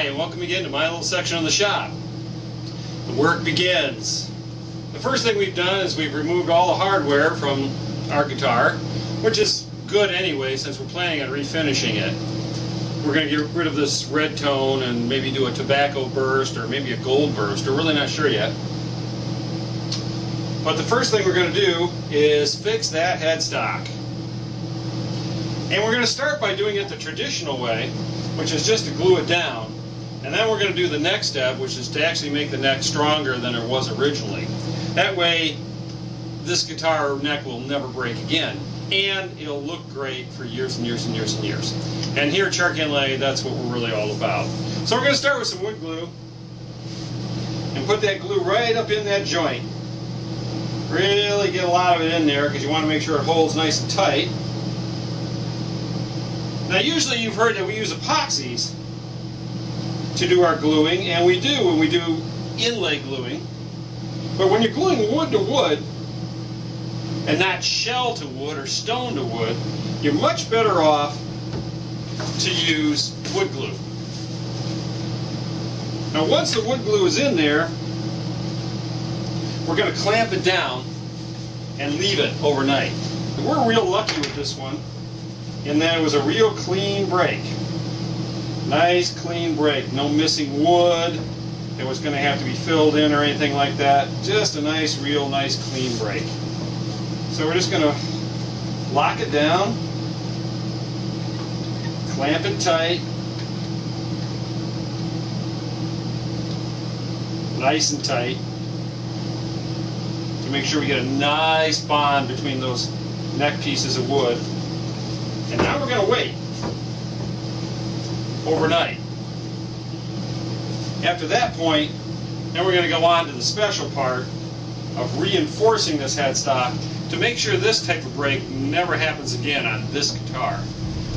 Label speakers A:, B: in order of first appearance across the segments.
A: Hi, and welcome again to my little section of the shop. The work begins. The first thing we've done is we've removed all the hardware from our guitar, which is good anyway since we're planning on refinishing it. We're going to get rid of this red tone and maybe do a tobacco burst or maybe a gold burst. We're really not sure yet. But the first thing we're going to do is fix that headstock. And we're going to start by doing it the traditional way, which is just to glue it down. And then we're going to do the next step, which is to actually make the neck stronger than it was originally. That way, this guitar neck will never break again. And it'll look great for years and years and years and years. And here at Shark Inlay, that's what we're really all about. So we're going to start with some wood glue. And put that glue right up in that joint. Really get a lot of it in there because you want to make sure it holds nice and tight. Now usually you've heard that we use epoxies to do our gluing, and we do when we do inlay gluing. But when you're gluing wood to wood, and not shell to wood or stone to wood, you're much better off to use wood glue. Now once the wood glue is in there, we're going to clamp it down and leave it overnight. And we're real lucky with this one in that it was a real clean break. Nice clean break, no missing wood that was going to have to be filled in or anything like that. Just a nice, real nice clean break. So we're just going to lock it down, clamp it tight, nice and tight, to make sure we get a nice bond between those neck pieces of wood. And now we're going to wait overnight. After that point, then we're going to go on to the special part of reinforcing this headstock to make sure this type of break never happens again on this guitar.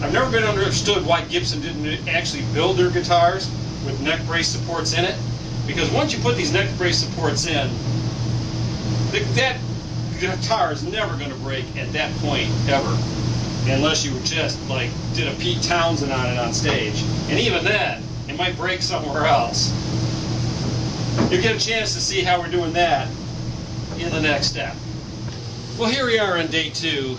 A: I've never been understood why Gibson didn't actually build their guitars with neck brace supports in it, because once you put these neck brace supports in, that guitar is never going to break at that point ever, unless you just like did a Pete Townsend on it on stage, and even then it might break somewhere else. You'll get a chance to see how we're doing that in the next step. Well, here we are on day 2.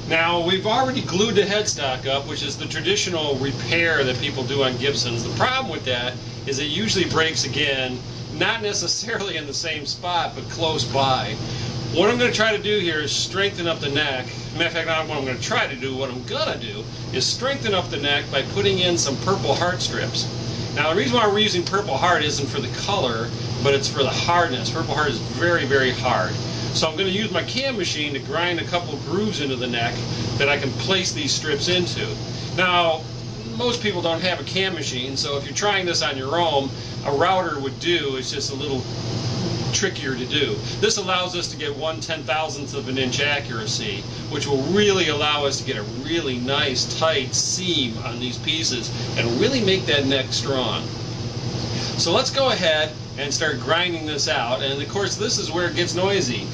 A: Now, we've already glued the headstock up, which is the traditional repair that people do on Gibsons. The problem with that is it usually breaks again, not necessarily in the same spot, but close by. What I'm going to try to do here is strengthen up the neck. Matter of fact, not what I'm going to try to do, what I'm going to do is strengthen up the neck by putting in some Purple Heart strips. Now, the reason why we're using Purple Heart isn't for the color, but it's for the hardness. Purple Heart is very, very hard. So I'm going to use my cam machine to grind a couple grooves into the neck that I can place these strips into. Now, most people don't have a cam machine, so if you're trying this on your own, a router would do. It's just a little trickier to do. This allows us to get 1/10,000th of an inch accuracy, which will really allow us to get a really nice tight seam on these pieces and really make that neck strong. So let's go ahead and start grinding this out, and of course this is where it gets noisy.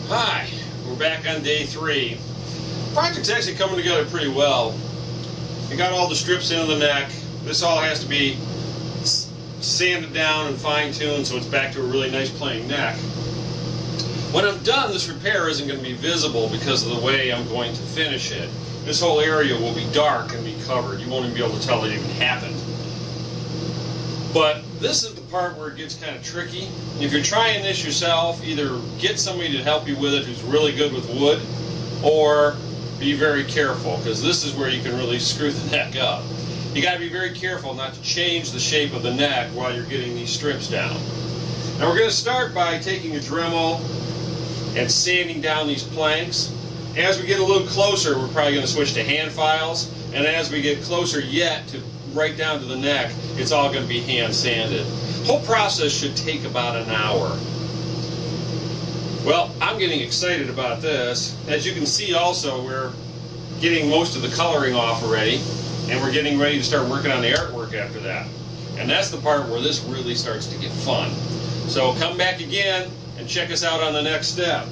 A: Hi, we're back on day 3. The project's actually coming together pretty well. We got all the strips into the neck. This all has to be sanded down and fine-tuned so it's back to a really nice playing neck. When I'm done, this repair isn't going to be visible because of the way I'm going to finish it. This whole area will be dark and be covered. You won't even be able to tell it even happened. But this is the part where it gets kind of tricky. If you're trying this yourself, either get somebody to help you with it who's really good with wood, or be very careful, because this is where you can really screw the neck up. You got to be very careful not to change the shape of the neck while you're getting these strips down. Now we're going to start by taking a Dremel and sanding down these planks. As we get a little closer, we're probably going to switch to hand files, and as we get closer yet to right down to the neck, it's all going to be hand sanded. The whole process should take about an hour. Well, I'm getting excited about this. As you can see also, we're getting most of the coloring off already, and we're getting ready to start working on the artwork after that. And that's the part where this really starts to get fun. So come back again and check us out on the next step.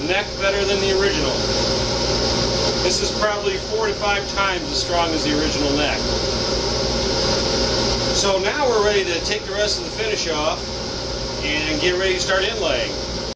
A: Neck better than the original. This is probably 4 to 5 times as strong as the original neck. So now we're ready to take the rest of the finish off and get ready to start inlaying.